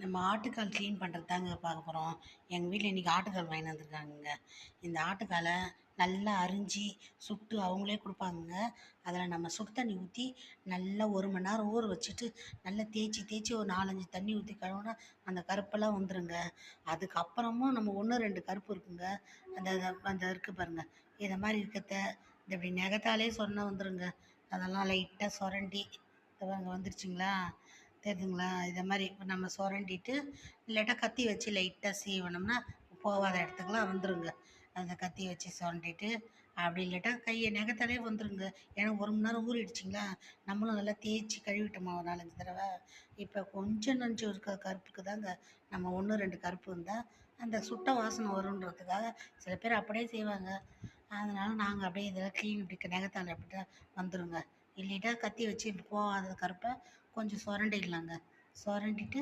நம்ம ஆட்டுக்கால் க்ளீன் பண்ணுறது தாங்க பார்க்க போகிறோம். எங்கள் வீட்டில் இன்றைக்கி ஆட்டுக்கால் வாங்கின்னு வந்திருக்காங்கங்க. இந்த ஆட்டுக்காலை நல்லா அரிஞ்சு சுட்டு அவங்களே கொடுப்பாங்கங்க. அதில் நம்ம சுடு தண்ணி ஊற்றி நல்லா 1 மணி நேரம் ஊற வச்சுட்டு நல்லா தேய்ச்சி தேய்ச்சி ஒரு 4, 5 தண்ணி ஊற்றி கழுவுனா அந்த கருப்பெல்லாம் வந்துருங்க. அதுக்கப்புறமும் நம்ம 1, 2 கருப்பு இருக்குங்க. அந்த அந்த இருக்குது பாருங்கள், இதை மாதிரி இருக்கிறத இந்த இப்படி நகத்தாலே சொன்னா வந்துருங்க. அதெல்லாம் லைட்டாக சொரண்டி இதை பாருங்க வந்துருச்சுங்களா, தெரியுதுங்களா? இதை மாதிரி நம்ம சொரண்டிட்டு இல்லாட்டா கத்தி வச்சு லைட்டாக சீவனோம்னா போகாத இடத்துக்குலாம் வந்துருங்க. அந்த கத்தி வச்சு சொரண்டிட்டு அப்படி இல்லாட்டா கையை நகத்தாலே வந்துருங்க. ஏன்னா 1 மணி நேரம் ஊறிடுச்சிங்களா, நம்மளும் நல்லா தேய்ச்சி கழுவிட்டோமா ஒரு 4, 5 தடவை. இப்போ கொஞ்சம் நஞ்சம் இருக்க கருப்புக்கு தாங்க நம்ம 1, 2 கருப்பு இருந்தால் அந்த சுட்ட வாசனை வருன்றதுக்காக சில பேர் அப்படியே செய்வாங்க. அதனால நாங்கள் அப்படியே இதெல்லாம் க்ளீன் இப்படி நகத்தால் அப்படிட்டா வந்துருங்க. இல்லைட்டா கத்தி வச்சு போகாத கருப்பை கொஞ்சம் சொரண்டிடலாங்க. சொரண்டிட்டு